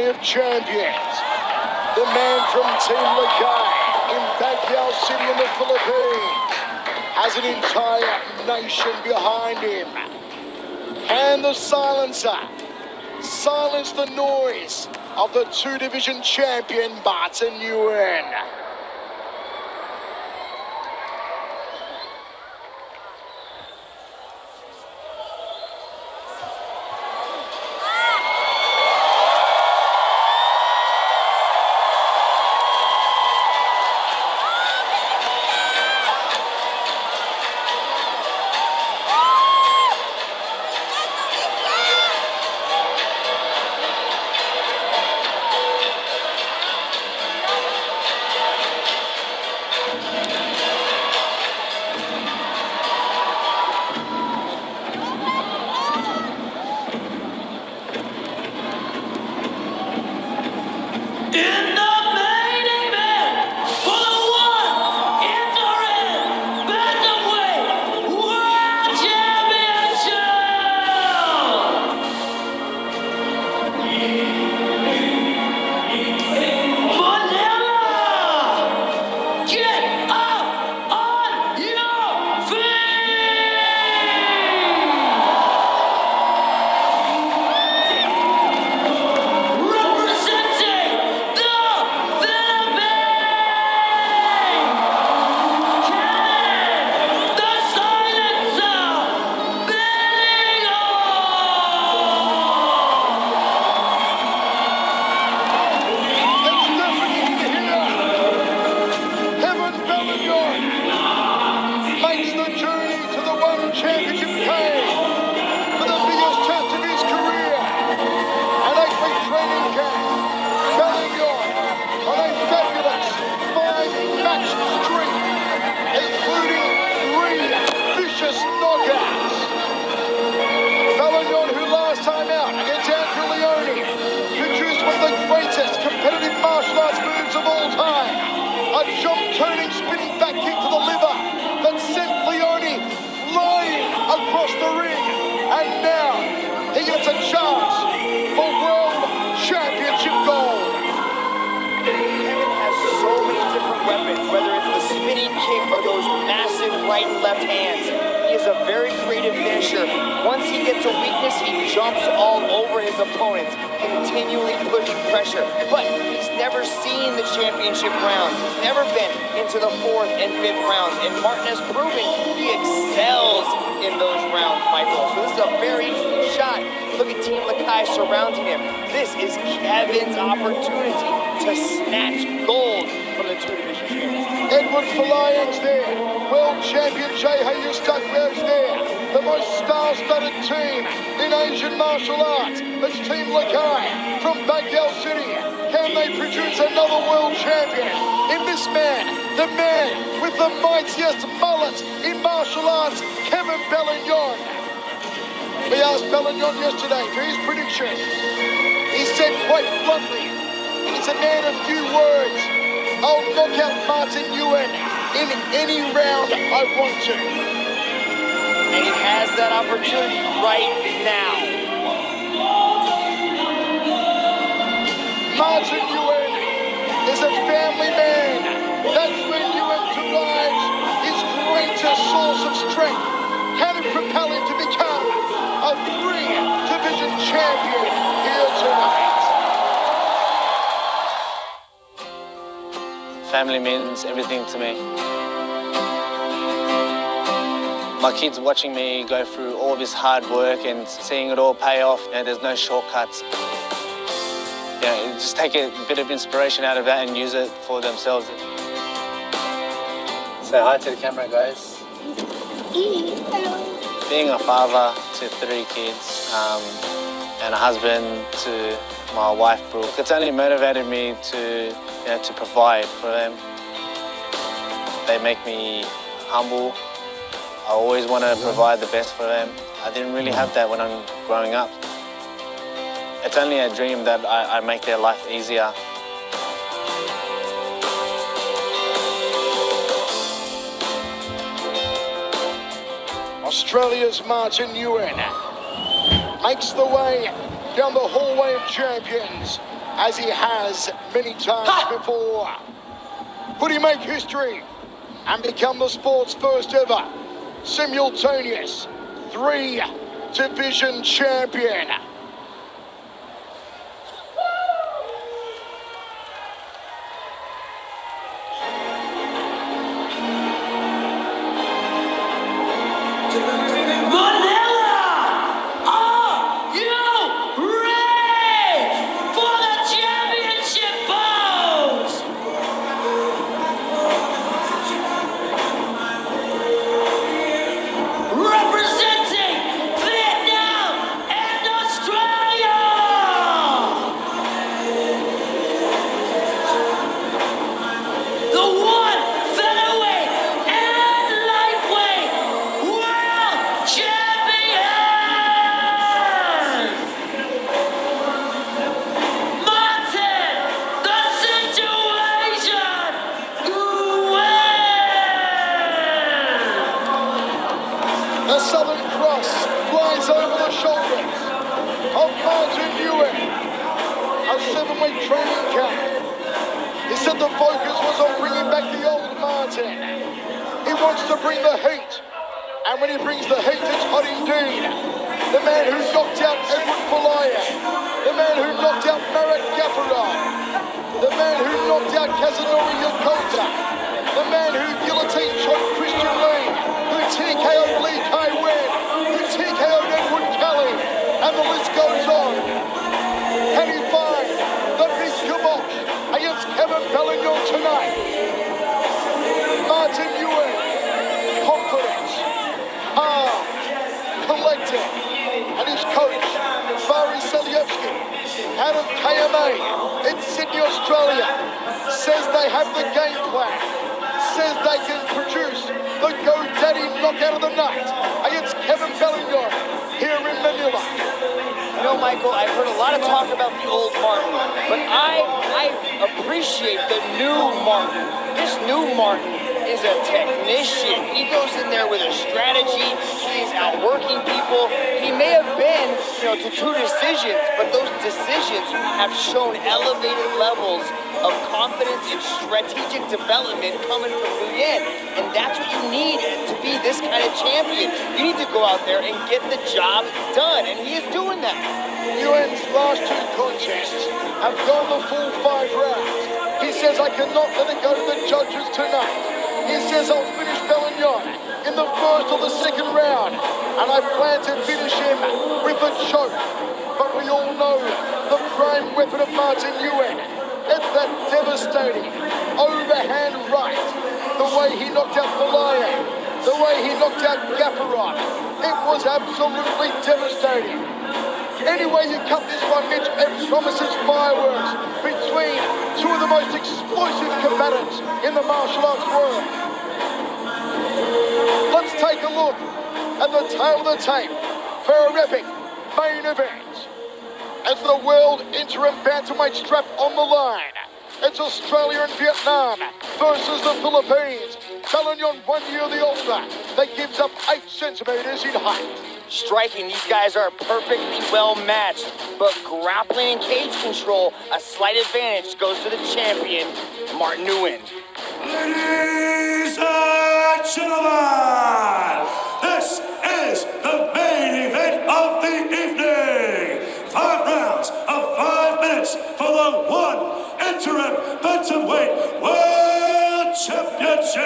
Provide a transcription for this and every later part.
Army of Champions. The man from Team Lakay in Baguio City in the Philippines has an entire nation behind him. And the silencer silenced the noise of the two-division champion, Nguyen. In the main event for the one Interim Bantamweight World Championship, Manila, get up on your feet. Representing the Philippines, the silencer, Belingon. Let's definitely hear Belingon makes the journey to the One Championship game for the biggest test of his career. An 8-week training camp. Belingon on a fabulous 5-match streak, including 3 vicious knockouts. Belingon, who last time out against Andrew Leone, produced one of the greatest competitive martial arts moves of all time. A jump-turning spinning back kick to the liver that sent Leone flying across the ring. And now he gets a chance for World Championship gold. Kevin has so many different weapons, whether it's the spinning kick or those massive right and left hands. He is a very creative finisher. Once he gets a weakness, he jumps all over his opponents, continually putting pressure. But he's never seen the championship rounds. He's never been into the 4th and 5th rounds. And Martin has proven he excels in those rounds, Michael. So this is a very interesting shot. Look at Team Lakay surrounding him. This is Kevin's opportunity to snatch gold from the two-division champions. Edward Falayan's there. World champion Jay Hayustuckware's there. The most star-studded team in Asian martial arts. It's Team Lakay from Baguio City. Can they produce another world champion in this man, the man with the mightiest mullet in martial arts, Kevin Belingon? We asked Belingon yesterday for his prediction. He said quite bluntly, he's a man of few words. I'll knock out Martin Nguyen in any round I want to. And he has that opportunity right now. Martin Nguyen is a family man. That's where Nguyen derives his greatest source of strength. Can it propel him to become a 3-division champion here tonight? Family means everything to me. My kids watching me go through all this hard work and seeing it all pay off. You know, there's no shortcuts. You know, just take a bit of inspiration out of that and use it for themselves. Say hi to the camera, guys. Hello. Being a father to 3 kids and a husband to my wife, Brooke, it's only motivated me to, you know, to provide for them. They make me humble. I always want to provide the best for them. I didn't really have that when I'm growing up. It's only a dream that I make their life easier. Australia's Martin Nguyen makes the way down the hallway of champions, as he has many times before. Could he make history and become the sport's first ever simultaneous 3-division champion? The Southern Cross flies over the shoulders of Nguyen, a 7-week training camp. He said the focus was on bringing back the old Martin. He wants to bring the heat, and when he brings the heat, it's hot indeed. The man who knocked out Edward Belingon, the man who knocked out Marek Gafarov, the man who knocked out Kazunori Yokota, the man who guillotine choked Christian Lee, who TKO'd Lee Nguyen, who TKO'd Edward Kelly, and the list goes on. Can he find the big kibosh against Belingon tonight? Martin Nguyen, confident, calm, collected, and his coach, Barry Selyevsky, out of KMA in Sydney, Australia, says they have the game plan, says they can produce the GoDaddy knockout of the night against Belingon here in Manila. You know, Michael, I've heard a lot of talk about the old Martin, but I appreciate the new Martin. This new Martin is a technician. He goes in there with a strategy. He's outworking people. He may have been, to 2 decisions, but those decisions have shown elevated levels of confidence and strategic development coming from Nguyen. And that's what you need to be this kind of champion. You need to go out there and get the job done, and he is doing that. Nguyen's last 2 contests have gone the full 5 rounds. He says, I cannot let it go to the judges tonight. He says, I'll finish Belingon in the first or the second round, and I plan to finish him with a choke. But we all know the prime weapon of Martin Nguyen. It's that devastating overhand right. The way he knocked out Belingon, the way he knocked out Gafarov. It was absolutely devastating. Any way you cut this one, Mitch, it promises fireworks between 2 of the most explosive combatants in the martial arts world. Let's take a look at the tail of the tape for our epic main event. As the World Interim Bantamweight strap on the line, it's Australia and Vietnam versus the Philippines. Belingon 1 year the older, that gives up 8 centimeters in height. Striking, these guys are perfectly well matched, but grappling and cage control, a slight advantage goes to the champion, Martin Nguyen. Ladies and gentlemen, this is the main event of the evening. 5 rounds of 5 minutes for the 1 Interim Bantamweight World Championship.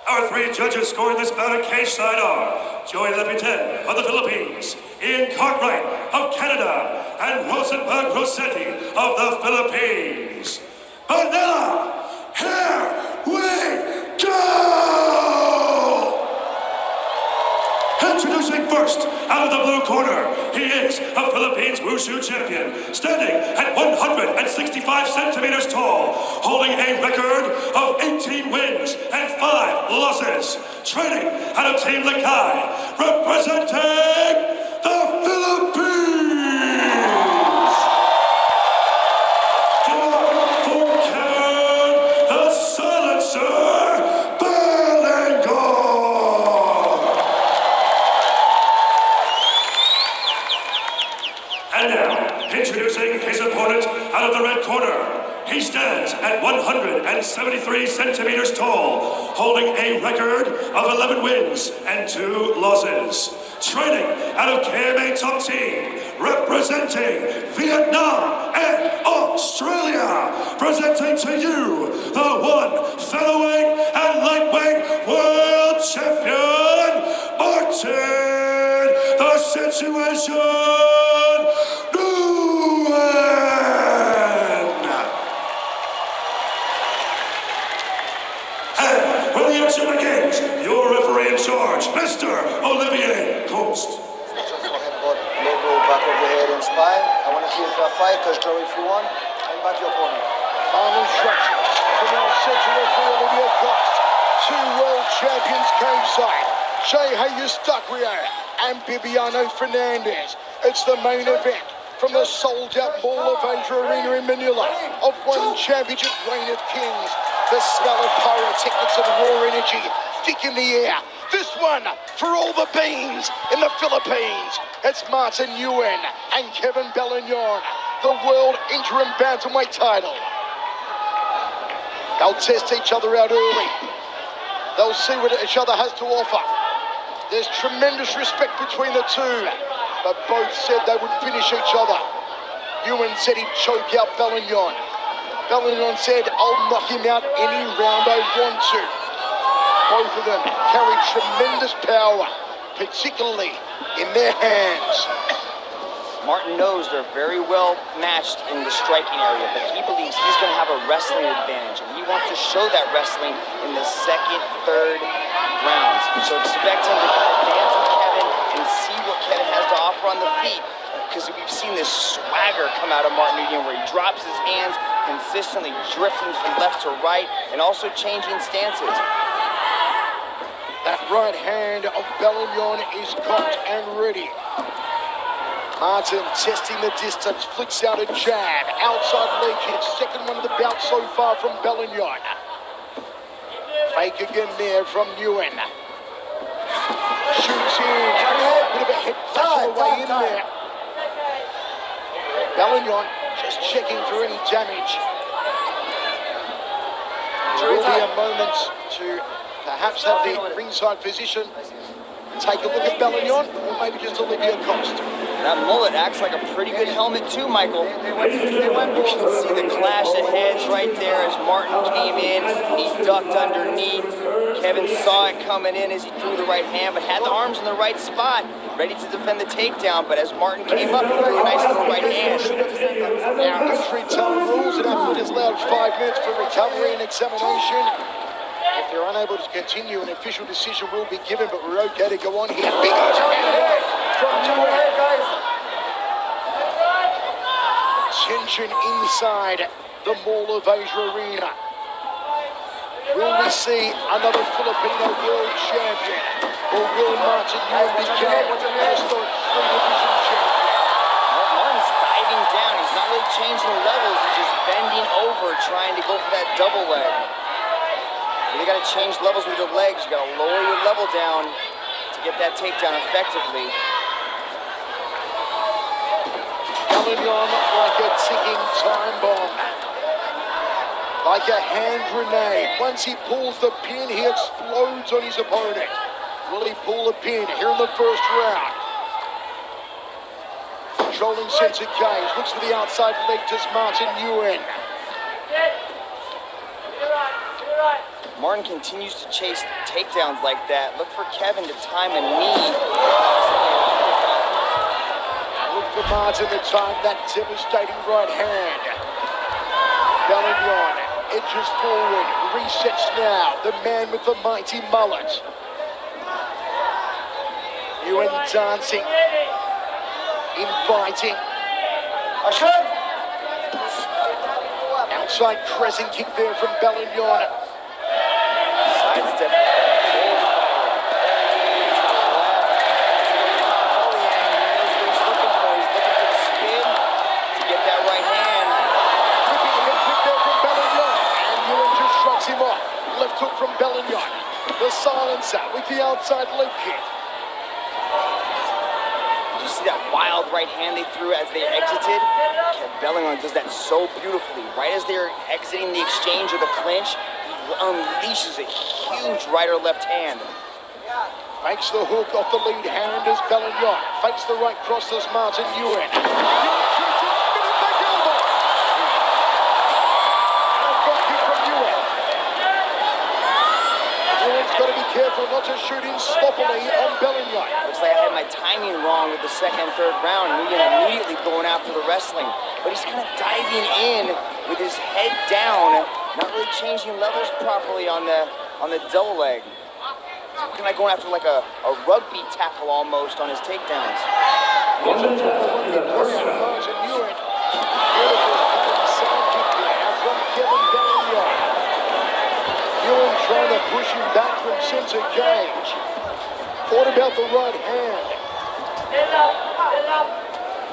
Our 3 judges scoring this bout at cage side are Joey Lepitan of the Philippines, Ian Cartwright of Canada, and Rosenberg Rossetti of the Philippines. Manila, here we go! Introducing first, out of the blue corner, he is a Philippines Wushu champion, standing at 165 centimeters tall, holding a record of 18 wins and 5 losses, training out of Team Lakay, representing the Philippines. For Ken, the silencer, Belingon. now, introducing his opponent out of the red corner. He stands at 173 centimeters tall, holding a record of 11 wins and 2 losses. Training out of KMA Top Team, representing Vietnam and Australia. Presenting to you the 1 featherweight and lightweight world champion, Martin the Situation Nguyen. And when the action begins, your referee in charge, Mr. Olivier Coast. Leg roll back of the head and spine. I want to see if a fight, touch glow if you want, and back your opponent. Final instructions from our central referee Olivier Cost. 2 world champions cage-side, Jay Hayes-Duckrio and Bibiano Fernandez. It's the main event from the sold-out Mall of Asia Arena in Manila of 1 championship reign of kings. The smell of pyrotechnics and raw energy thick in the air. This one for all the beans in the Philippines. It's Martin Nguyen and Kevin Belingon, the world interim bantamweight title. They'll test each other out early. They'll see what each other has to offer. There's tremendous respect between the two, but both said they would finish each other. Nguyen said he'd choke out Belingon. Belingon said, I'll knock him out any round I want to. Both of them carry tremendous power, particularly in their hands. Martin knows they're very well matched in the striking area, but he believes he's going to have a wrestling advantage, and he wants to show that wrestling in the 2nd, 3rd rounds. So expect him to kind of dance with Kevin and see what Kevin has to offer on the feet, because we've seen this swagger come out of Martin Nguyen where he drops his hands, consistently drifting from left to right, and also changing stances. That right hand of Belingon is cocked and ready. Martin testing the distance, flicks out a jab, outside leg kick, 2nd one of the bout so far from Belingon. Fake again there from Nguyen. Shoots in, bit of a head clash on the way in there. Belingon just checking for any damage. There will be a moment to perhaps have the ringside physician take a look at Belingon, or maybe just Olivier Cost. That mullet acts like a pretty good helmet too, Michael. You can see the clash of heads right there as Martin came in. He ducked underneath. Kevin saw it coming in as he threw the right hand, but had the arms in the right spot, ready to defend the takedown. But as Martin came up, he threw a nice little right hand. Now, injury time rules, and athlete is allowed 5 minutes for recovery and examination. If they're unable to continue, an official decision will be given, but we're okay to go on here. Big overhand from Nguyen. Tension inside the Mall of Asia Arena. Will we see another Filipino world champion, or will Martin Nguyen become an historic 3-division champion? Well, Martin's diving down. He's not really changing levels. He's just bending over, trying to go for that double leg. You got to change levels with your legs. You got to lower your level down to get that takedown effectively. Belingon like a ticking time bomb, like a hand grenade. Once he pulls the pin, he explodes on his opponent. Will he pull the pin here in the 1st round? Controlling center cage, looks for the outside leg, does Martin Nguyen. Martin continues to chase takedowns like that. Look for Kevin to time a knee. Look for Martin to time that devastating right hand. Belingon edges forward, resets now. The man with the mighty mullet. Nguyen dancing, inviting. Outside crescent kick there from Belingon. Sidestep. Left hook from Belingon. The silencer with the outside leg kick. Just see that wild right hand they threw as they exited? Belingon does that so beautifully. Right as they're exiting the exchange or the clinch, he unleashes a huge right or left hand. Fakes the hook off the lead hand as Belingon. Fakes the right cross as Martin Nguyen. Spinning back elbow. And a drop kick from Nguyen. Nguyen's got to be careful not to shoot in sloppily on Belingon. Looks like I had my timing wrong with the second and third round. Nguyen immediately going after the wrestling. But he's kind of diving in with his head down, not really changing levels properly on the double leg. Kind of going after like a rugby tackle almost on his takedowns. Martin Nguyen. Beautiful cutting side kick there from Kevin Belingon. Nguyen trying to push him back from center cage. Thought about the right hand.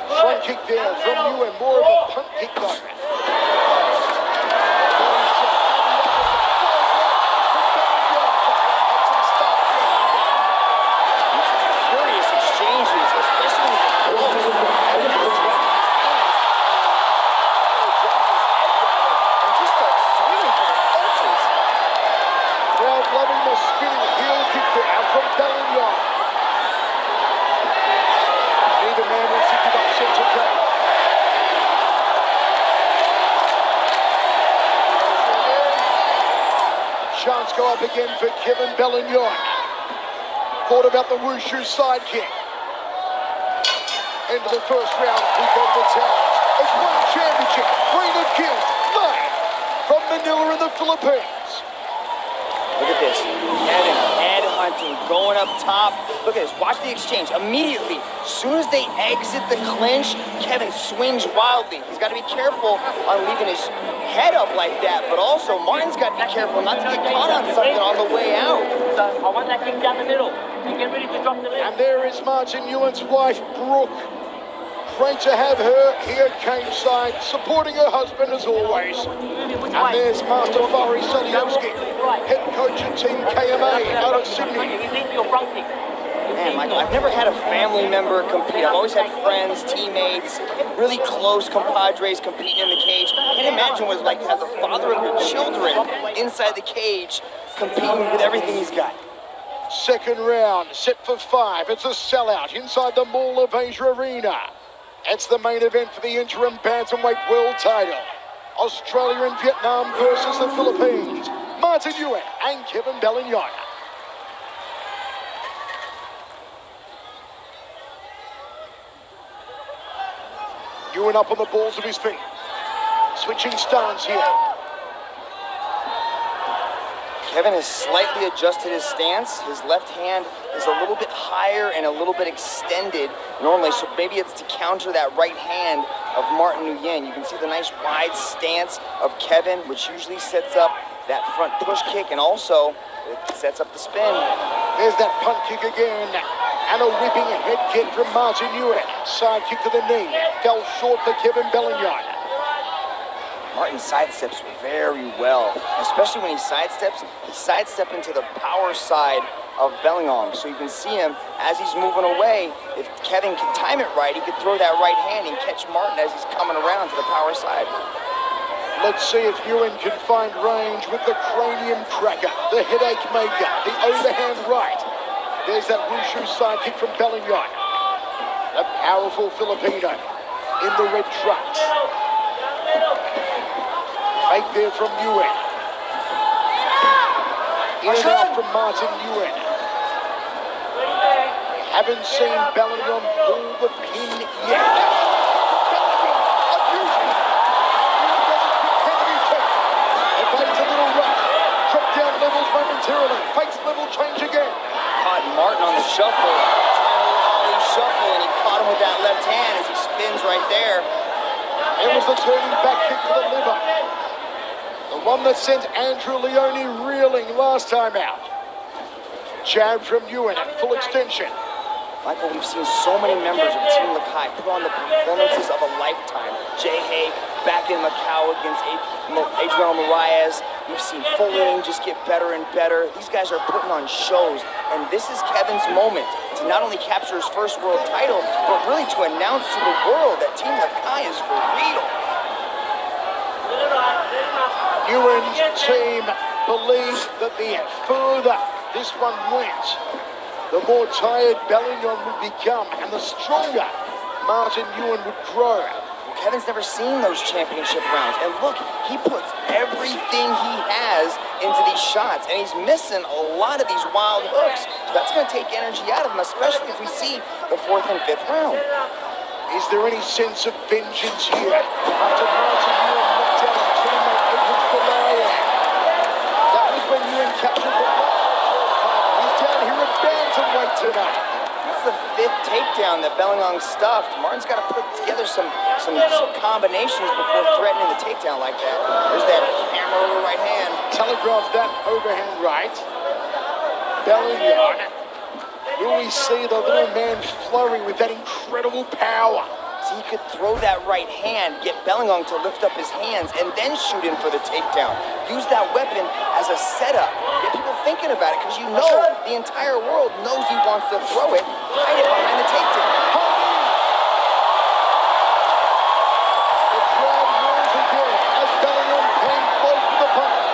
Front kick there from Nguyen. More of a punt kick though. Chance go up again for Kevin Belingon. Thought about the wushu side kick. End of the first round, we got the talent. It's one championship, reign of kings, live from Manila in the Philippines. Look at this, Kevin head hunting, going up top. Look at this, watch the exchange. Immediately, as soon as they exit the clinch, Kevin swings wildly. He's got to be careful on leaving his head up like that, but also Martin's got to be careful not to get caught on something on the way out. I want that kick down the middle and get ready to drop the leg. And there is Martin Nguyen's wife, Brooke. Great to have her here cage side, supporting her husband as always. And there's Master Fari Saliowski, head coach of Team KMA out of Sydney. Man, Michael, I've never had a family member compete. I've always had friends, teammates, really close compadres competing in the cage. Can't imagine what it's like to have the father of your children inside the cage competing with everything he's got. Second round, set for 5. It's a sellout inside the Mall of Asia Arena. It's the main event for the Interim Bantamweight World title. Australia and Vietnam versus the Philippines. Martin Nguyen and Kevin Belingon. Nguyen up on the balls of his feet. Switching stance here. Kevin has slightly adjusted his stance. His left hand is a little bit higher and a little bit extended normally, so maybe it's to counter that right hand of Martin Nguyen. You can see the nice wide stance of Kevin, which usually sets up that front push kick, and also it sets up the spin. There's that punt kick again. And a whipping head kick from Martin Nguyen. Side kick to the knee. Fell short for Kevin Belingon. Martin sidesteps very well, especially when he sidesteps into the power side of Belingon. So you can see him as he's moving away. If Kevin can time it right, he could throw that right hand and catch Martin as he's coming around to the power side. Let's see if Nguyen can find range with the cranium cracker, the headache maker, the overhand right. There's that wushu side kick from Belingon. A powerful Filipino in the red trunks. Fake there from Nguyen. In and out from Martin Nguyen. Haven't seen Belingon pull the pin yet. Evades a little rush. Drop down levels momentarily. Fakes level change again. Caught Martin on the shuffle. Trying to ollie shuffle, and he caught him with that left hand as he spins right there. It was the turning back kick to the liver. The one that sent Andrew Leone reeling last time out. Jab from Nguyen at full extension. Michael, we've seen so many members of Team Lakai put on the performances of a lifetime. Jay Hay back in Macau against Adriano Moraes. We've seen Fulling just get better and better. These guys are putting on shows, and this is Kevin's moment to not only capture his first world title, but really to announce to the world that Team Lakai is for real. Nguyen's team believes that the further this one went, the more tired Belingon would become, and the stronger Martin Nguyen would grow. Kevin's never seen those championship rounds. And look, he puts everything he has into these shots, and he's missing a lot of these wild hooks. So that's going to take energy out of him, especially if we see the 4th and 5th round. Is there any sense of vengeance here after Martin Nguyen knocked out his teammate Edward Falayan? That was when Nguyen captured the world title. He's down here at Bantamweight tonight. That's the 5th takedown that Belingon stuffed. Martin's got to put together some combinations before threatening the takedown like that. There's that hammer over right hand. Telegraph that overhand right. Belingon. Will we see the little man flurry with that incredible power? So he could throw that right hand, get Belingon to lift up his hands, and then shoot in for the takedown. Use that weapon as a setup. Get people thinking about it, because you know the entire world knows he wants to throw it. Hide it behind the takedown. The crowd roars again as Belingon came close to the punch.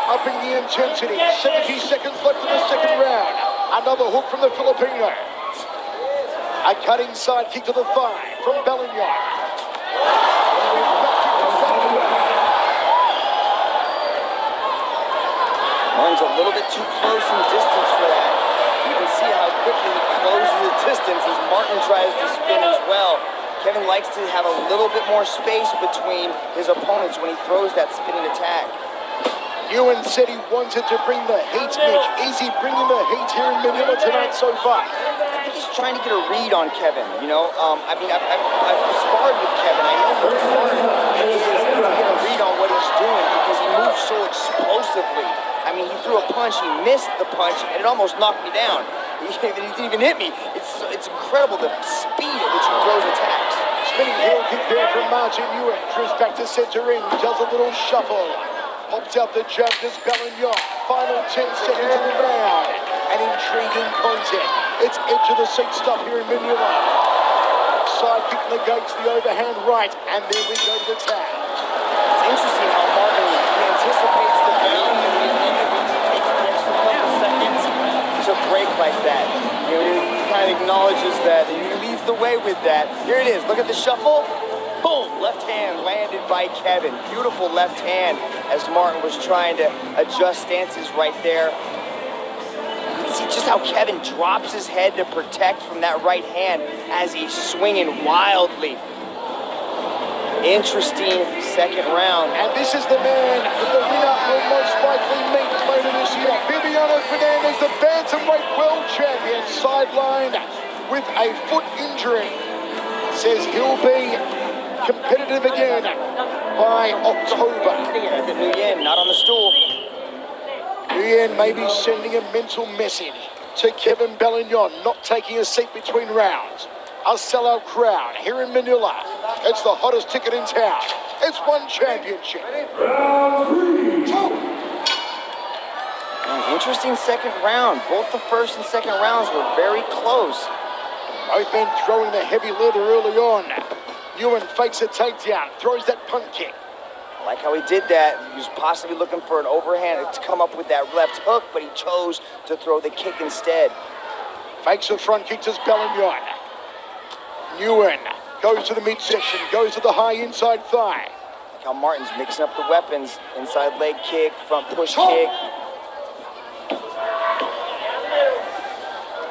Upping the intensity. 70 seconds left in the second round. Another hook from the Filipino. A cutting side kick to the thigh from Belingon. Martin's a little bit too close in distance for that. You can see how quickly he closes the distance as Martin tries to spin as well. Kevin likes to have a little bit more space between his opponents when he throws that spinning attack. Nguyen said he wanted to bring the heat, Mitch. Is he bringing the heat here in Manila tonight so far? I think he's trying to get a read on Kevin, you know? I've sparred with Kevin. I know how hard it is to get a read on what he's doing because he moves so explosively. I mean, he threw a punch, he missed the punch, and it almost knocked me down. He didn't even hit me. It's incredible the speed at which he throws attacks. Spinning heel kick there from Martin Nguyen. Drifts back to center ring, does a little shuffle. Pops out the jab, does Belingon. Final 10 seconds of the round. An intriguing content. It's edge of the seat stuff here in Manila. Side kick negates the overhand right, and then we go to the tag. It's interesting how Martin anticipates the ground and he takes the extra couple seconds to break like that. You know, he kind of acknowledges that and he leads the way with that. Here it is. Look at the shuffle. Boom! Left hand landed by Kevin. Beautiful left hand as Martin was trying to adjust stances right there. You can see just how Kevin drops his head to protect from that right hand as he's swinging wildly. Interesting second round. And this is the man that the winner will most likely meet later this year. Viviano Fernandez, the Bantamweight world champion, sidelined with a foot injury. Says he'll be competitive again by October. Nguyen not on the stool. Nguyen may be sending a mental message to Kevin Belingon, not taking a seat between rounds. A sellout crowd here in Manila. It's the hottest ticket in town. It's one championship. An interesting second round. Both the first and second rounds were very close. Both men throwing the heavy leather early on. Nguyen fakes a takedown, throws that punt kick. I like how he did that. He was possibly looking for an overhand to come up with that left hook, but he chose to throw the kick instead. Fakes a front kick to Belingon. Nguyen goes to the midsection, goes to the high inside thigh. Look how Martin's mixing up the weapons. Inside leg kick, front push kick.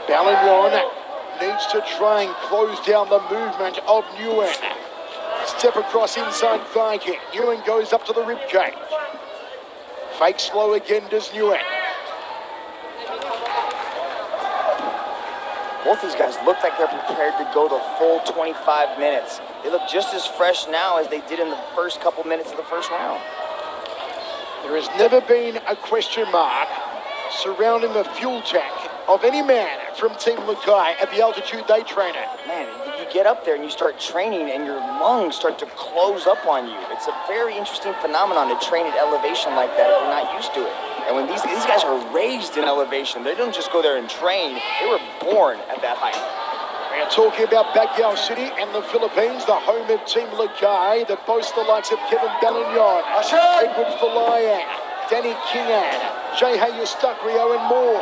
Belingon needs to try and close down the movement of Nguyen. Step across inside thigh kick. Nguyen goes up to the rib cage. Fake slow again does Nguyen. Both these guys look like they're prepared to go the full 25 minutes. They look just as fresh now as they did in the first couple minutes of the first round. There has never been a question mark surrounding the fuel tank of any man from Team Lakai at the altitude they train at. Man, you get up there and you start training and your lungs start to close up on you. It's a very interesting phenomenon to train at elevation like that if you're not used to it. And when these guys are raised in elevation, they don't just go there and train, they were born at that height. We are talking about Baguio City and the Philippines, the home of Team Lakai, that boasts the likes of Kevin Belingon, Edward Falayan, Danny Kingan, Jayhay Eustaquio and more.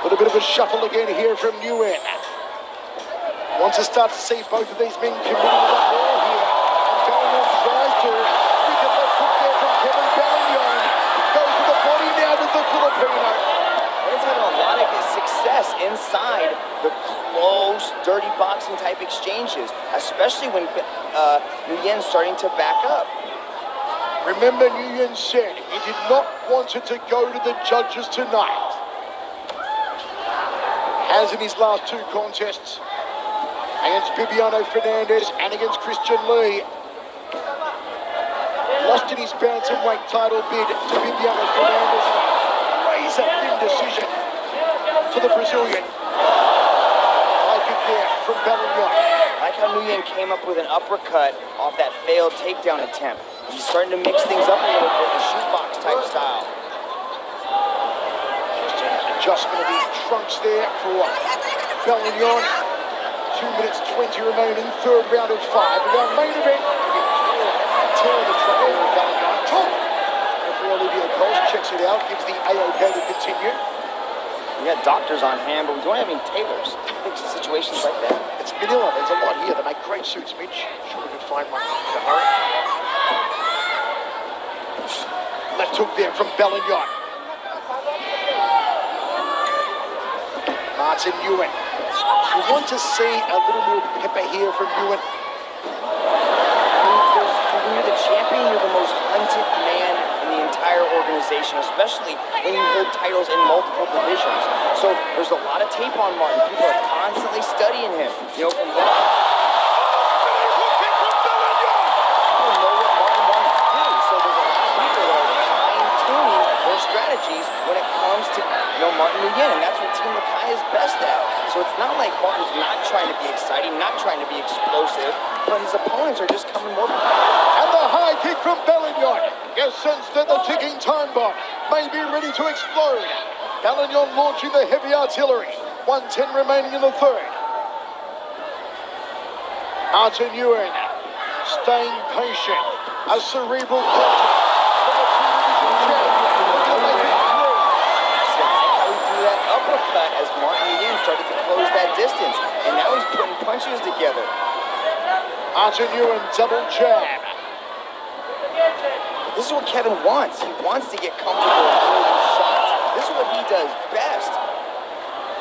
A little bit of a shuffle again here from Nguyen. Want to start to see both of these men committing a lot more here. And Belingon tries to. We can left foot there from Kevin Belingon. Goes to the body now to the Filipino. He's having a lot of success inside the close, dirty boxing type exchanges, especially when Nguyen's starting to back up. Remember, Nguyen said he did not want it to go to the judges tonight. Has in his last two contests against Bibiano Fernandez and against Christian Lee. Lost in his bantamweight title bid to Bibiano Fernandez. Razor-thin decision to the Brazilian. High kick there from Belingon. I like how Nguyen came up with an uppercut off that failed takedown attempt. He's starting to mix things up a little bit, the shootbox type style. Just an adjustment of the trunks there for Belingon. 2 minutes 20 remaining, third round of 5. With our main event, tearing the trunk there of Belingon. Referee Olivia Coles checks it out, gives the A-OK to continue. We got doctors on hand, but we don't have any tailors. Big situations like that. It's Manila. There's a lot here. They make great suits, Mitch. Sure we can find one in a hurry. Left hook there from Belingon. Martin Nguyen. You want to see a little more pepper here from Nguyen. When you're the champion, you're the most hunted man in the entire organization, especially when you hold titles in multiple divisions. So there's a lot of tape on Martin. People are constantly studying him. You know, from what people know what Martin wants to do. So there's a lot of people that are fine-tuning their strategies when it comes to, Martin Nguyen, and that's what Team Lakai is best at. So it's not like Martin's not trying to be exciting, not trying to be explosive, but his opponents are just coming more. And the high kick from Belingon. You sense that the ticking time bomb may be ready to explode. Belingon launching the heavy artillery. 1:10 remaining in the third. Martin Nguyen staying patient. A cerebral contest. Uppercut as Martin Nguyen started to close that distance, and now he's putting punches together. Martin Nguyen double jab. This is what Kevin wants. He wants to get comfortable with those shots. This is what he does best.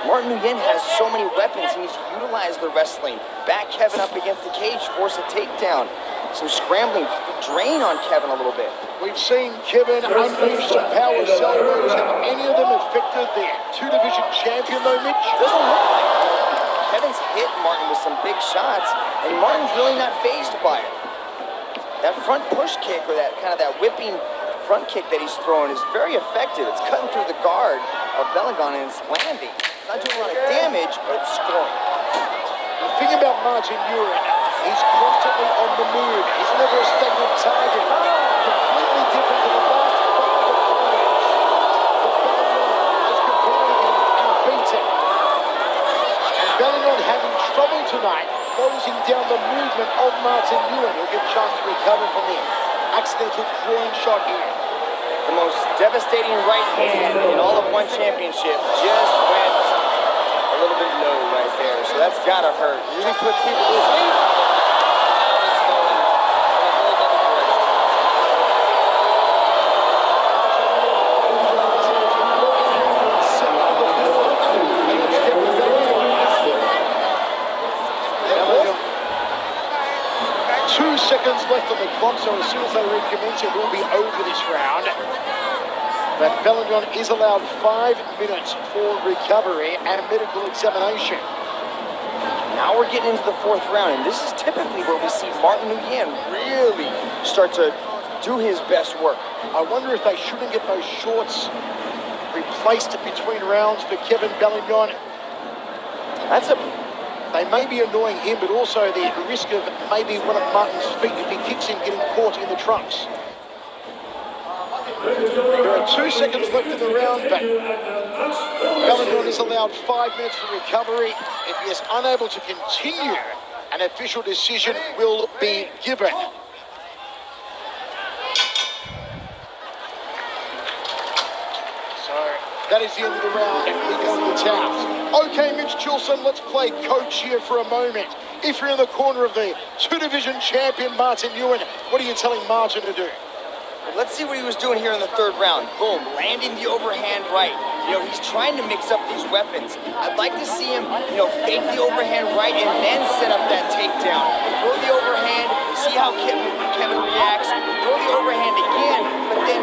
Martin Nguyen has so many weapons. He needs to utilize the wrestling. Back Kevin up against the cage, force a takedown. Some scrambling, drain on Kevin a little bit. We've seen Kevin unleash some power cell moves. Have any of them affected the two-division champion, though, Mitch? Doesn't look like it. Kevin's hit Martin with some big shots, and Martin's really not fazed by it. That front push kick, or that kind of that whipping front kick that he's throwing, is very effective. It's cutting through the guard of Belingon, and it's landing. It's not doing a lot of damage, but it's scoring. The thing about Martin Nguyen, he's constantly on the move. He's never a stagnant target. Completely different to the last 5 opponents that Belingon has competed against and beaten. And Belingon having trouble tonight closing down the movement of Martin Nguyen. He'll get a chance to recover from the accidental groin shot here. The most devastating right hand in all of one championship just went a little bit low right there. So that's gotta hurt. Usually puts people to sleep. Seconds left on the clock, so as soon as they recommence, it will be over this round. But Belingon is allowed 5 minutes for recovery and medical examination. Now we're getting into the 4th round, and this is typically where we see Martin Nguyen really start to do his best work. I wonder if they shouldn't get those shorts replaced between rounds for Kevin Belingon. They may be annoying him, but also the risk of maybe one of Martin's feet, if he kicks him, getting caught in the trunks. There are 2 seconds left in the round, but Belingon is allowed 5 minutes for recovery. If he is unable to continue, an official decision will be given. So that is the end of the round, and we go to the towels. Okay, Mitch Chilson, let's play coach here for a moment. If you're in the corner of the 2-division champion, Martin Nguyen, what are you telling Martin to do? Let's see what he was doing here in the 3rd round. Boom, landing the overhand right. You know, he's trying to mix up these weapons. I'd like to see him, fake the overhand right and then set up that takedown. Throw the overhand, see how Kevin reacts. Throw the overhand again, but then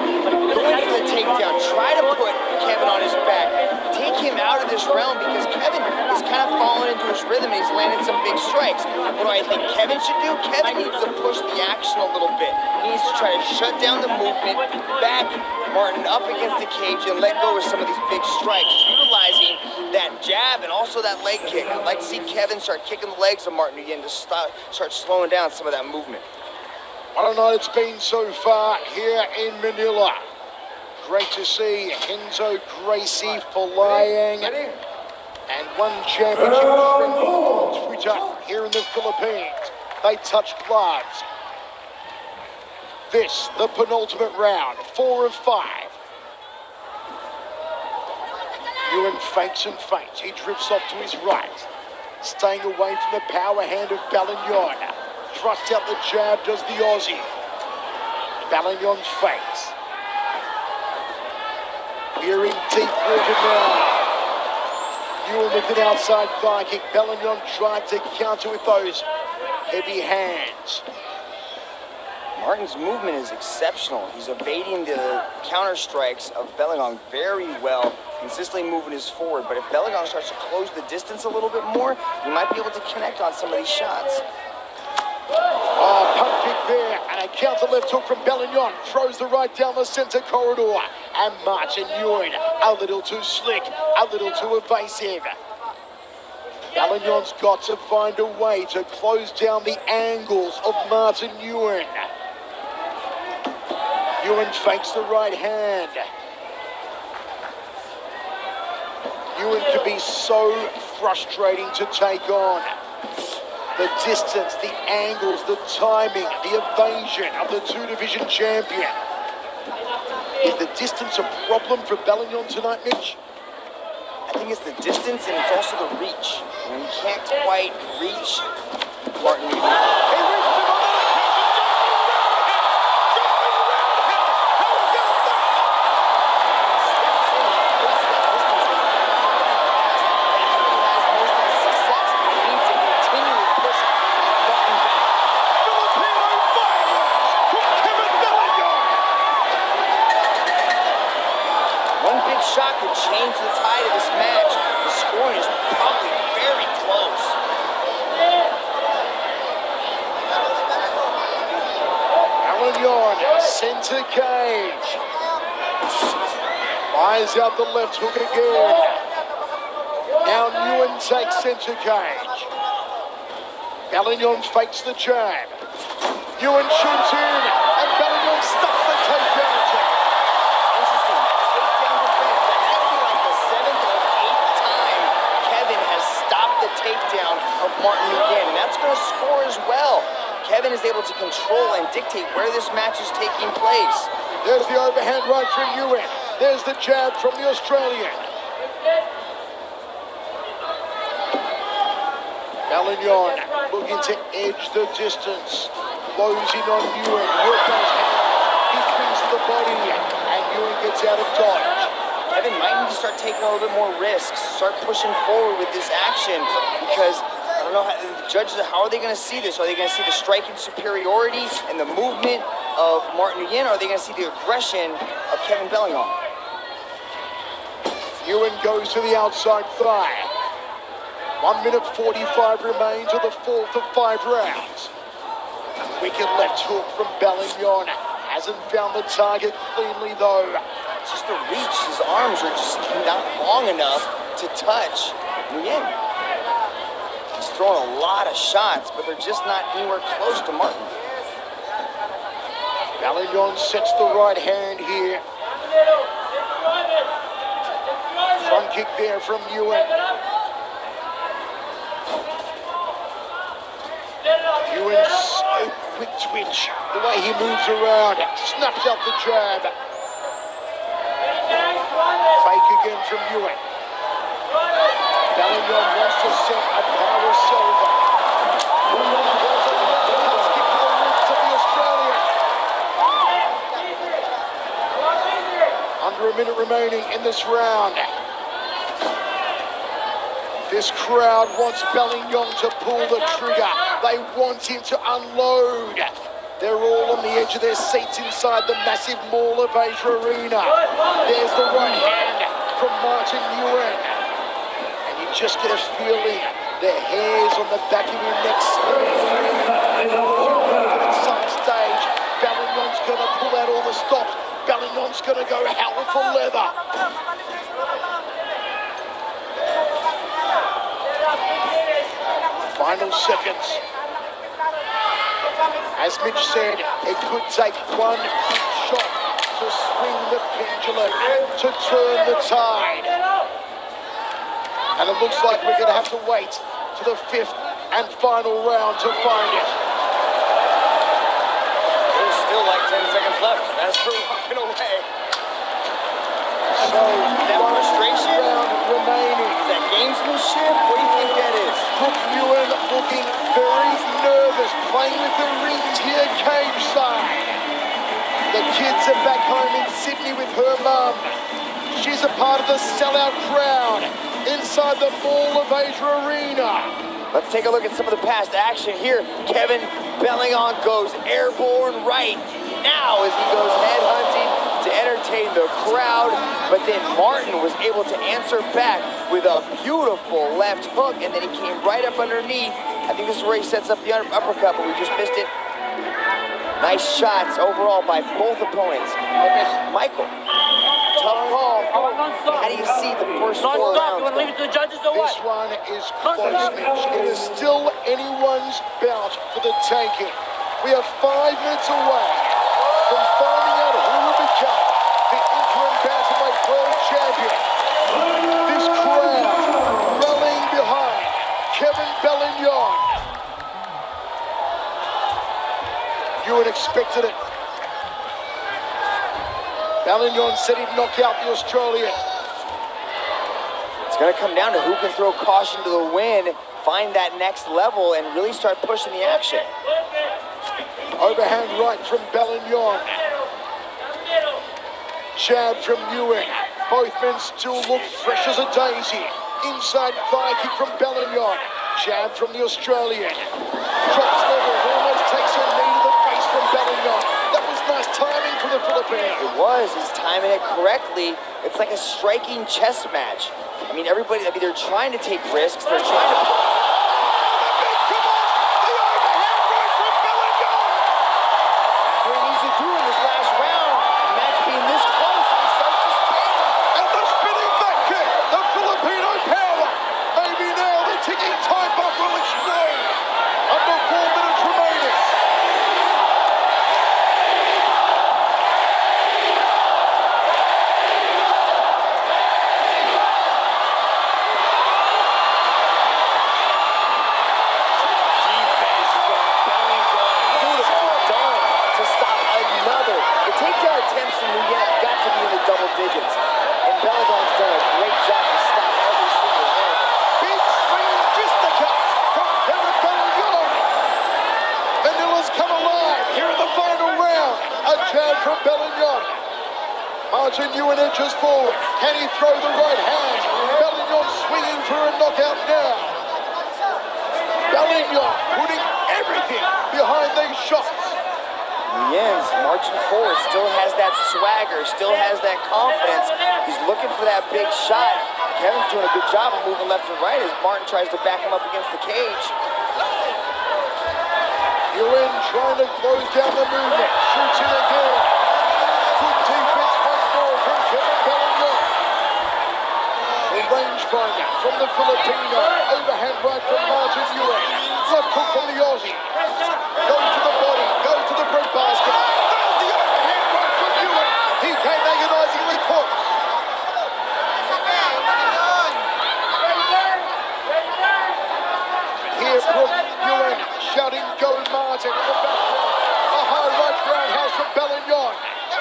go in for the takedown. Try to put Kevin on his back. Take him out of this realm because Kevin is kind of falling into his rhythm and he's landed some big strikes. What do I think Kevin should do? Kevin needs to push the action a little bit. He needs to try to shut down the movement, back Martin up against the cage and let go of some of these big strikes, utilizing that jab and also that leg kick. I'd like to see Kevin start kicking the legs of Martin again to start slowing down some of that movement. What a night it's been so far here in Manila. Great to see Enzo Gracie flying and one championship trending on Twitter here in the Philippines. They touch gloves. This, the penultimate round, 4 of 5. Nguyen fakes and feints. He drifts off to his right, staying away from the power hand of Belingon. Thrust out the jab, does the Aussie. Belingon fakes. We're in deep water now. Nguyen with an outside thigh kick. Belingon tried to counter with those heavy hands. Martin's movement is exceptional. He's evading the counter strikes of Belingon very well, consistently moving his forward. But if Belingon starts to close the distance a little bit more, he might be able to connect on some of these shots. Oh, pump kick there, and a counter left hook from Belingon. Throws the right down the center corridor. And Martin Nguyen, a little too slick, a little too evasive. Belingon's got to find a way to close down the angles of Martin Nguyen. Nguyen fakes the right hand. Nguyen can be so frustrating to take on. The distance, the angles, the timing, the evasion of the 2-division champion. Is the distance a problem for Belingon tonight, Mitch? I think it's the distance and it's also the reach. When he can't quite reach Martin Nguyen. He reached him on the shot could change the tide of this match. The scoring is probably very close. Belingon, center cage. Fires out the left hook again. Now Nguyen takes center cage. Belingon fakes the jab. Nguyen shoots in, and Belingon stuffs the takedown attempt. Interesting. Takedown defense. That's going to be like the 7th or 8th time Kevin has stopped the takedown of Martin Nguyen, and that's going to score as well. Kevin is able to control and dictate where this match is taking place. There's the overhand right from Nguyen. There's the jab from the Australian. Belingon looking to edge the distance. Closing on Nguyen. Work those hands. He swings to the body, and Nguyen gets out of dodge. Kevin might need to start taking a little bit more risks, start pushing forward with this action, because I don't know how the judges, how are they going to see this? Are they going to see the striking superiority and the movement of Martin Nguyen, or are they going to see the aggression of Kevin Belingon? Nguyen goes to the outside thigh. 1 minute 45 remains of the fourth of 5 rounds. Wicked left hook from Belingon. Hasn't found the target cleanly though. It's just the reach. His arms are just not long enough to touch Nguyen. He's throwing a lot of shots, but they're just not anywhere close to Martin. Belingon sets the right hand here. Front kick there from Nguyen. Nguyen, so quick twitch. The way he moves around, snaps out the jab. Fake again from Nguyen. Belingon wants to set a power silver. Cuts kick to the ribs of the Australian. Under a minute remaining in this round. This crowd wants Belingon to pull the trigger. They want him to unload. They're all on the edge of their seats inside the massive Mall of Asia Arena. There's the right hand from Martin Nguyen. And you just get a feeling the hairs on the back of your neck. At some stage, Belingon's going to pull out all the stops. Belingon's going to go hell for leather. Final seconds. As Mitch said, it could take one big shot to swing the pendulum, to turn the tide. And it looks like we're going to have to wait to the 5th and final round to find it. There's still like 10 seconds left. That's for walking away. So, that frustration round remaining. Is that gamesmanship? What do you think that is? Look, Nguyen looking very nervous, playing with the rings here cage side. The kids are back home in Sydney with her mum. She's a part of the sellout crowd inside the Mall of Asia Arena. Let's take a look at some of the past action here. Kevin Belingon goes airborne right now as he goes headhunting to entertain the crowd, but then Martin was able to answer back with a beautiful left hook, and then he came right up underneath. I think this is where he sets up the uppercut, but we just missed it. Nice shots overall by both opponents. Michael, tough call. How do you see the first 4 rounds? You want to leave it to the judges or what? This one is close, Mitch. It is still anyone's bout for the taking. We are 5 minutes away from finding out who will become the Interim Bantamweight World Champion. This crowd rallying behind Kevin Belingon. Nguyen expected it. Belingon said he'd knock out the Australian. It's going to come down to who can throw caution to the wind, find that next level, and really start pushing the action. Overhand right from Belingon. Jab from Nguyen. Both men still look fresh as a daisy. Inside thigh kick from Belingon. Jab from the Australian. Drops levels, almost takes a knee to the face from Belingon. That was nice timing for the Philippines. It was. He's timing it correctly. It's like a striking chess match. I mean, they're trying to take risks. They're trying to... digits. And Belingon's done a great job to stop every single one. Big swinging fisticuffs from Kevin Belingon. Manila's come alive here in the final round. A jab from Belingon. Martin Nguyen edges forward. Can he throw the right hand? Belingon swinging for a knockout now. Belingon putting everything behind these shots. Nguyen's marching forward, still has that swagger, still has that confidence. He's looking for that big shot. Kevin's doing a good job of moving left and right as Martin tries to back him up against the cage. Nguyen trying to close down the movement, shoots it again. Good defense once more from Kevin Belingon. The rangefinder from the Filipino, overhand right from Martin Nguyen. Left hook from the Aussie. Goes to the body, goes to the bread basket. There's the overhand right from Nguyen. He came agonizingly close. Here, Brooke Nguyen shouting, "Go Martin!" in the background. A high right roundhouse from Belingon.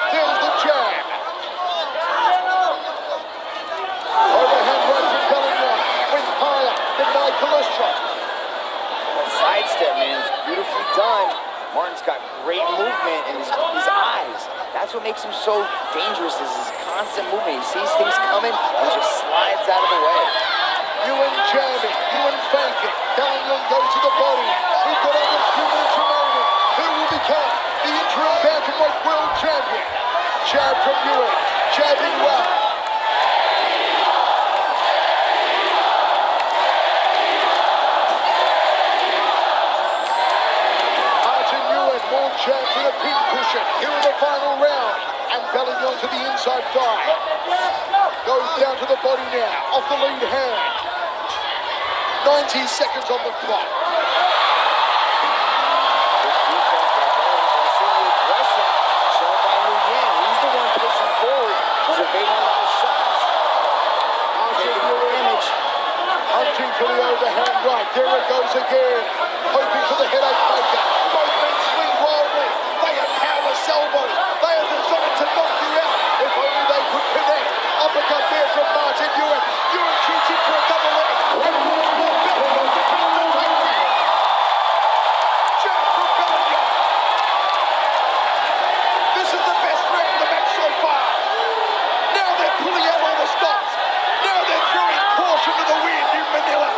There's the jab. Overhand right from Belingon. Went higher than Michael Estro. That sidestep, man, is beautifully done. Martin's got great movement in his eyes. That's what makes him so dangerous, is his constant movement. He sees things coming and just slides out of the way. Nguyen jamming, Nguyen faking. Belingon goes to the body. We've got under 2 minutes remaining. Who will become the interim Bantamweight world champion? Jab from Nguyen, jabbing well. Martin Nguyen, more jab to the pin cushion. Here in the final round. And Belingon to the inside thigh. Goes down to the body now, off the lead hand. 90 seconds on the clock. Good defense by Belingon. Seeing the aggression shown by Nguyen. He's the one pushing forward. He's evading all those shots. Taking the damage. Hunting for the overhand right. There it goes again. Hoping for the headache maker. Both men swing wildly. They are power elbows. They are designed to knock you out. If only they could connect. Uppercut there from Martin Nguyen. Nguyen shoots in for a double leg. And once more Belingon to beat the takedown. Jab from Belingon. This is the best round of the match so far. Now they're pulling out all the stops. Now they're throwing caution to the wind in Manila.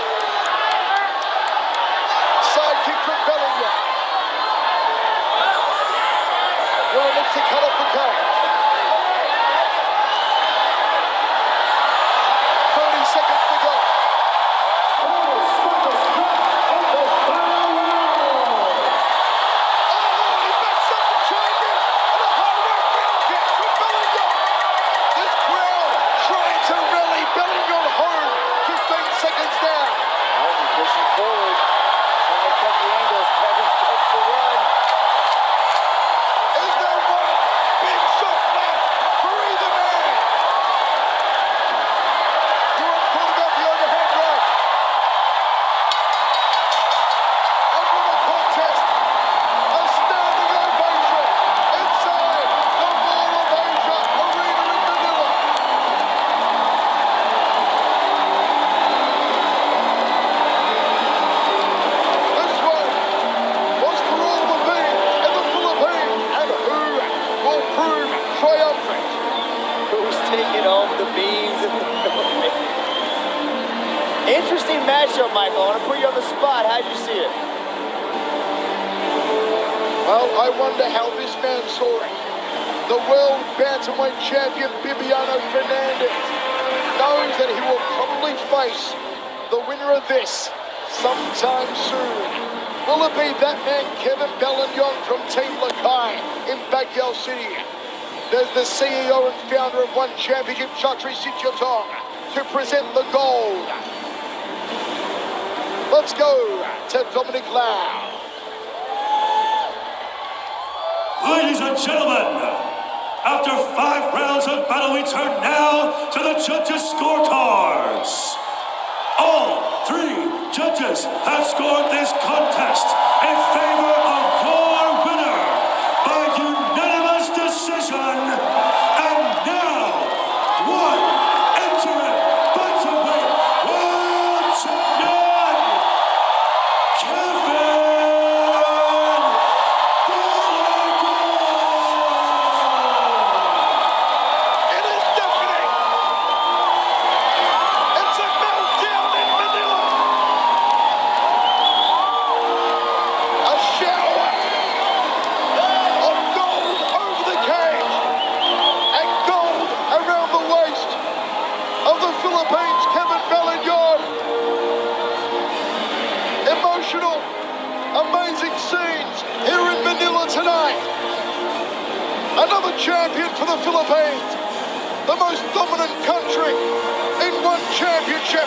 Side kick from Belingon. Nguyen looks to cut off the cage. 30 seconds to go. He backs up the champion and a high right round kick from Belingon. This crowd trying to rally Belingon home. 15 seconds down. Martin pushing forward. Trying to cut the angles. Kevin starts to run. Is there one big shot left for either man? Nguyen thought about the overhand right. And for the contest, a standing ovation inside the Mall of Asia Arena in Manila. This one was for all the being in the Philippines, and who will prove triumphant? Who's taking home the beans in the Philippines? Interesting matchup, Michael. I want to put you on the spot. How'd you see it? Well, I wonder how this man saw it. The world bantamweight champion Bibiano Fernandez knows that he will probably face the winner of this sometime soon. Will it be that man Kevin Belingon from Team Lakai in Baguio City? There's the CEO and founder of One Championship, Chatri Sitjatong, to present the gold. Let's go to Dominic Lau. Ladies and gentlemen, after 5 rounds of battle, we turn now to the judges' scorecards. All 3 judges have scored this contest in favor of your winner by unanimous decision. And now, one interim bantamweight world champion, Kevin Belingon. It is deafening. It's a meltdown in Manila. emotional, amazing scenes here in Manila tonight. Another champion for the Philippines, the most dominant country in one championship.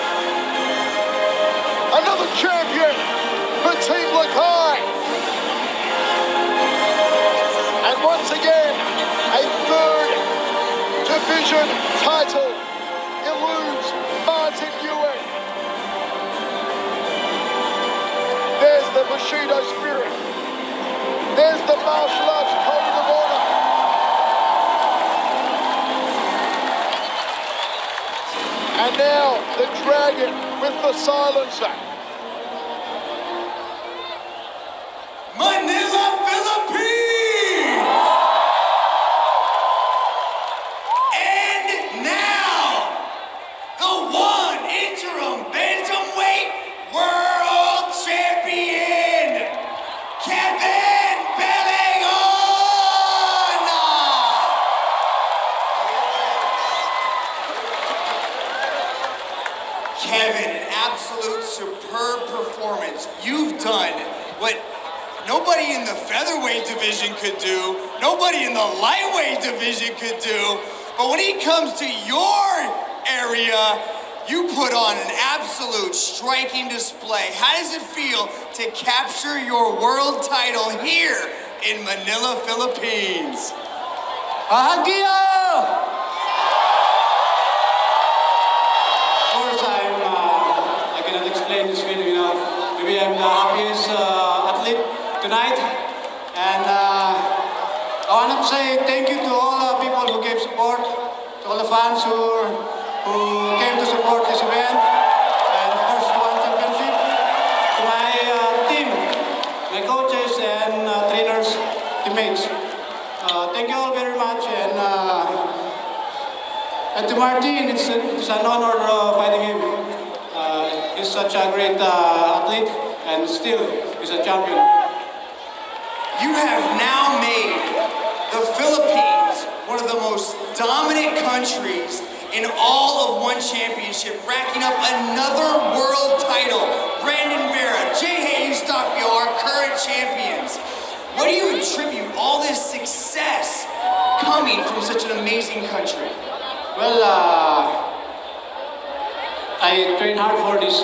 Another champion for Team Lakay. And once again, a third division title eludes Martin Nguyen. There's the Bushido spirit. There's the martial arts code of honor. And now the dragon with the silencer. Manila, Philippines! And now, the one interim bantamweight world champion, Kevin Belingon! Kevin, an absolute superb performance. You've done what nobody in the featherweight division could do, nobody in the lightweight division could do, but when it comes to your area, you put on an absolute striking display. How does it feel to capture your world title here in Manila, Philippines? Of course, I cannot explain this feeling, you know. Maybe I'm the happiest athlete tonight. And I want to say thank you to all the people who gave support, to all the fans who came to support this event, and of course the One Championship, to my team, my coaches and trainers, teammates. Thank you all very much, and to Martin, it's an honor fighting him. He's such a great athlete, and still he's a champion. You have now made the Philippines one of the most dominant countries in all of one championship, racking up another world title. Brandon Vera, Jay Eustachio, our current champions. What do you attribute all this success coming from such an amazing country? Well, I trained hard for this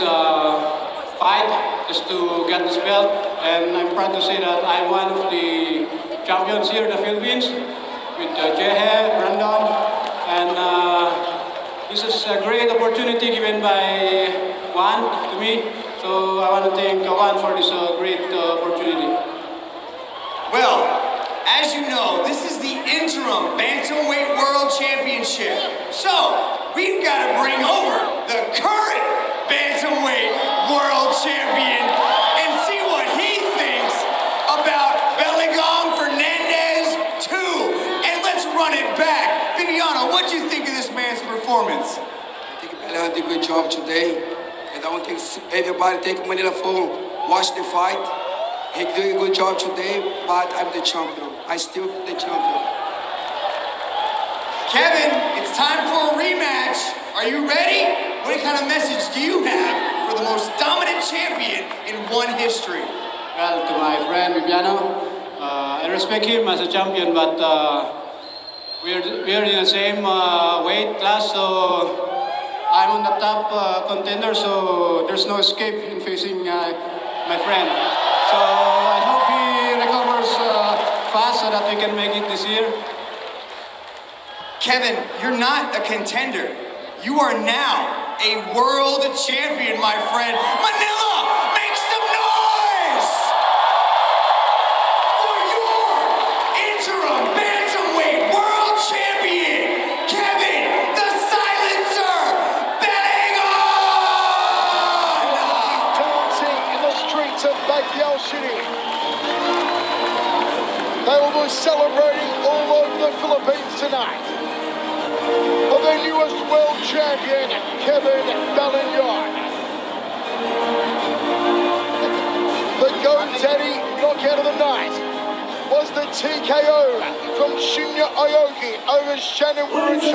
fight just to get this belt, and I'm proud to say that I'm one of the champions here in the Philippines with Jehe, Brandon, and this is a great opportunity given by Juan to me, so I want to thank Juan for this great opportunity. Well, as you know, this is the Interim Bantamweight World Championship. So, we've got to bring over the current Bantamweight World Champion and see what he thinks about Belingon Fernandez 2. And let's run it back. Viviano, what do you think of this man's performance? I think Belingon did a good job today. And I want to thank everybody, take Manila for watch the fight. He did a good job today, but I'm the champion. I still the champion. Kevin, it's time for a rematch. Are you ready? What kind of message do you have for the most dominant champion in one history? Well, to my friend Viviano, I respect him as a champion, but we're in the same weight class, so I'm on the top contender, so there's no escape in facing my friend. So I hope he recovers fast so that we can make it this year. Kevin, you're not a contender. You are now a world champion, my friend. Manila, make some noise for your interim bantamweight world champion, Kevin the Silencer Belingon! Dancing in the streets of Baguio City. They will be celebrating all over the Philippines tonight for their newest world champion, Kevin Belingon. The Go-Daddy knockout of the night was the TKO from Shinya Aoki over Shannon Woods.